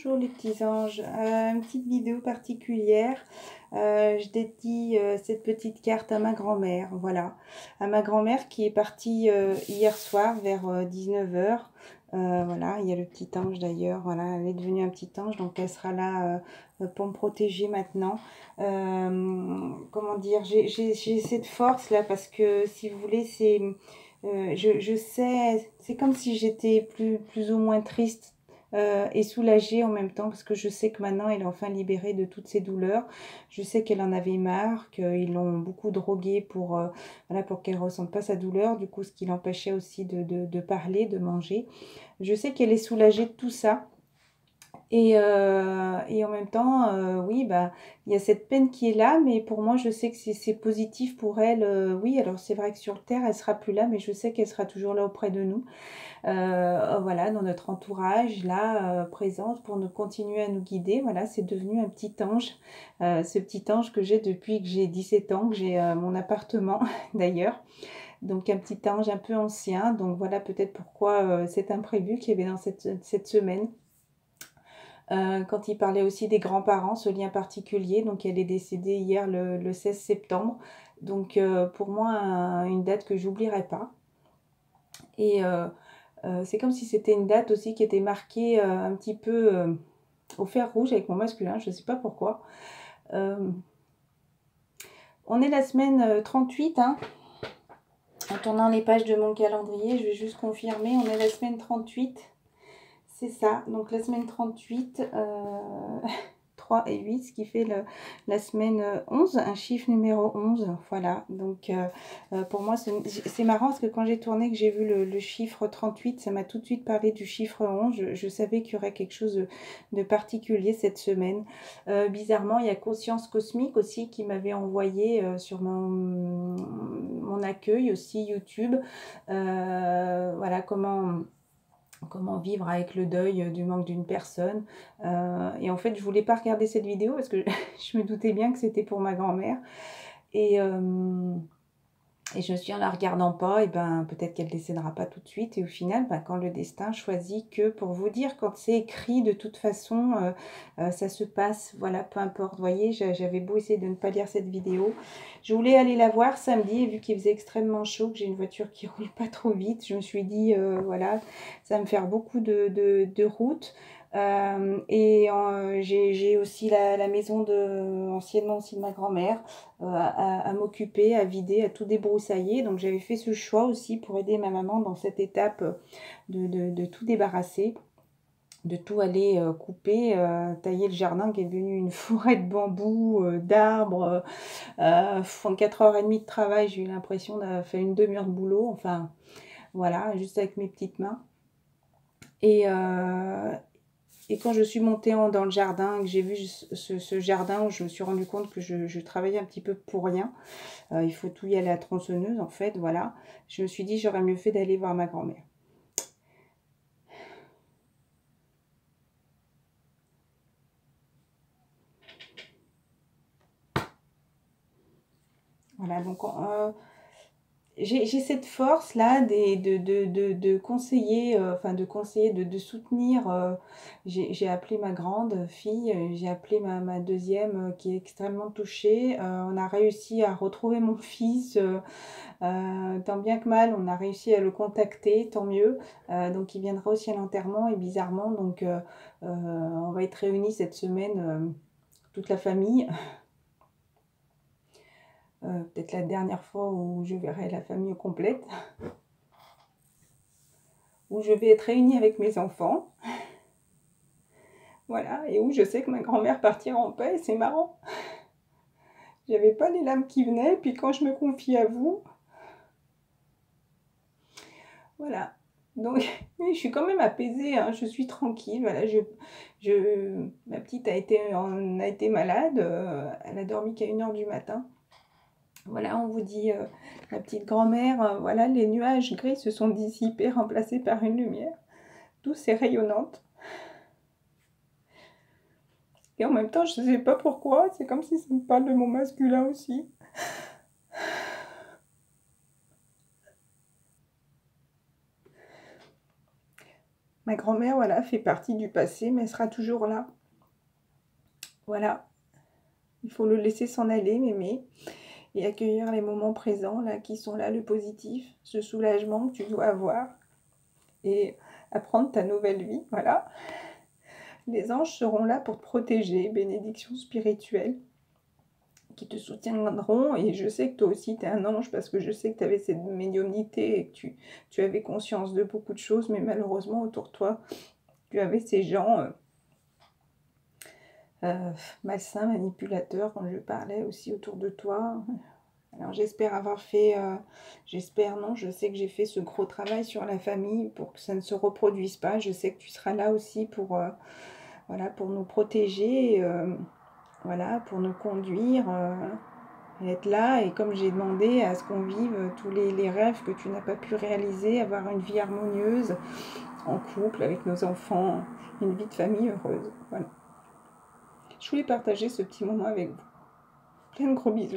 Bonjour les petits anges, une petite vidéo particulière. Je dédie cette petite carte à ma grand-mère, voilà, à ma grand-mère qui est partie hier soir vers 19 h. Voilà, il y a le petit ange d'ailleurs, voilà, elle est devenue un petit ange, donc elle sera là pour me protéger maintenant. Comment dire, j'ai cette force là parce que si vous voulez, c'est, je sais, c'est comme si j'étais plus ou moins triste et soulagée en même temps parce que je sais que maintenant elle est enfin libérée de toutes ses douleurs. Je sais qu'elle en avait marre, qu'ils l'ont beaucoup droguée voilà, pour qu'elle ne ressente pas sa douleur, du coup ce qui l'empêchait aussi de parler, de manger. Je sais qu'elle est soulagée de tout ça. Et en même temps, oui, bah, il y a cette peine qui est là, mais pour moi, je sais que c'est positif pour elle. Oui, alors c'est vrai que sur Terre, elle sera plus là, mais je sais qu'elle sera toujours là auprès de nous. Voilà, dans notre entourage, là, présente pour nous continuer à nous guider. Voilà, c'est devenu un petit ange, ce petit ange que j'ai depuis que j'ai 17 ans, que j'ai mon appartement d'ailleurs. Donc un petit ange un peu ancien. Donc voilà peut-être pourquoi cet imprévu qu'il y avait dans cette semaine. Quand il parlait aussi des grands-parents, ce lien particulier. Donc elle est décédée hier le 16 septembre. Donc pour moi, une date que j'oublierai pas. Et c'est comme si c'était une date aussi qui était marquée un petit peu au fer rouge avec mon masculin, je ne sais pas pourquoi. On est la semaine 38, hein. En tournant les pages de mon calendrier, je vais juste confirmer, on est la semaine 38. C'est ça, donc la semaine 38, 3 et 8, ce qui fait la semaine 11, un chiffre numéro 11, voilà. Donc pour moi, c'est marrant parce que quand j'ai tourné, que j'ai vu le chiffre 38, ça m'a tout de suite parlé du chiffre 11. Je savais qu'il y aurait quelque chose de particulier cette semaine. Bizarrement, il y a Conscience Cosmique aussi qui m'avait envoyé sur mon accueil aussi YouTube. Voilà comment vivre avec le deuil du manque d'une personne. Et en fait, je voulais pas regarder cette vidéo parce que je me doutais bien que c'était pour ma grand-mère. Et je me suis dit, en la regardant pas, et ben peut-être qu'elle décédera pas tout de suite. Et au final, ben, quand le destin choisit que, pour vous dire, quand c'est écrit, de toute façon, ça se passe. Voilà, peu importe. Vous voyez, j'avais beau essayer de ne pas lire cette vidéo. Je voulais aller la voir samedi, et vu qu'il faisait extrêmement chaud, que j'ai une voiture qui roule pas trop vite, je me suis dit, voilà, ça va me faire beaucoup de route. J'ai aussi la maison anciennement aussi de ma grand-mère à m'occuper, à vider, à tout débroussailler. Donc j'avais fait ce choix aussi pour aider ma maman dans cette étape de tout débarrasser, de tout aller couper, tailler le jardin qui est devenu une forêt de bambous, d'arbres. En 4h30 de travail, j'ai eu l'impression d'avoir fait une demi-heure de boulot. Enfin voilà, juste avec mes petites mains. Et quand je suis montée dans le jardin, que j'ai vu ce jardin, où je me suis rendu compte que je travaillais un petit peu pour rien. Il faut tout y aller à la tronçonneuse, en fait, voilà. Je me suis dit, j'aurais mieux fait d'aller voir ma grand-mère. Voilà, donc j'ai cette force là de conseiller, enfin de conseiller, de soutenir. J'ai appelé ma grande fille, j'ai appelé ma deuxième qui est extrêmement touchée. On a réussi à retrouver mon fils, tant bien que mal, on a réussi à le contacter, tant mieux. Donc il viendra aussi à l'enterrement et bizarrement, donc on va être réunis cette semaine, toute la famille. Peut-être la dernière fois où je verrai la famille complète, où je vais être réunie avec mes enfants, voilà, et où je sais que ma grand-mère partira en paix, et c'est marrant. J'avais pas les larmes qui venaient, puis quand je me confie à vous, voilà. Donc, oui, je suis quand même apaisée, hein, je suis tranquille, voilà, ma petite a été malade, elle a dormi qu'à 1h du matin. Voilà, on vous dit, la petite grand-mère, voilà, les nuages gris se sont dissipés, remplacés par une lumière douce et rayonnante. Et en même temps, je ne sais pas pourquoi, c'est comme si ça me parle de mon masculin aussi. Ma grand-mère, voilà, fait partie du passé, mais elle sera toujours là. Voilà, il faut le laisser s'en aller, m'aimer, et accueillir les moments présents, là, qui sont là, le positif, ce soulagement que tu dois avoir, et apprendre ta nouvelle vie, voilà. Les anges seront là pour te protéger, bénédiction spirituelle, qui te soutiendront, et je sais que toi aussi tu es un ange, parce que je sais que tu avais cette médiumnité, et que tu avais conscience de beaucoup de choses, mais malheureusement, autour de toi, tu avais ces gens... malsain, manipulateur, quand je parlais aussi autour de toi. Alors j'espère avoir fait, j'espère non, je sais que j'ai fait ce gros travail sur la famille pour que ça ne se reproduise pas. Je sais que tu seras là aussi pour, voilà, pour nous protéger, voilà, pour nous conduire, et être là. Et comme j'ai demandé à ce qu'on vive tous les rêves que tu n'as pas pu réaliser, avoir une vie harmonieuse, en couple, avec nos enfants, une vie de famille heureuse. Voilà. Je voulais partager ce petit moment avec vous. Plein de gros bisous.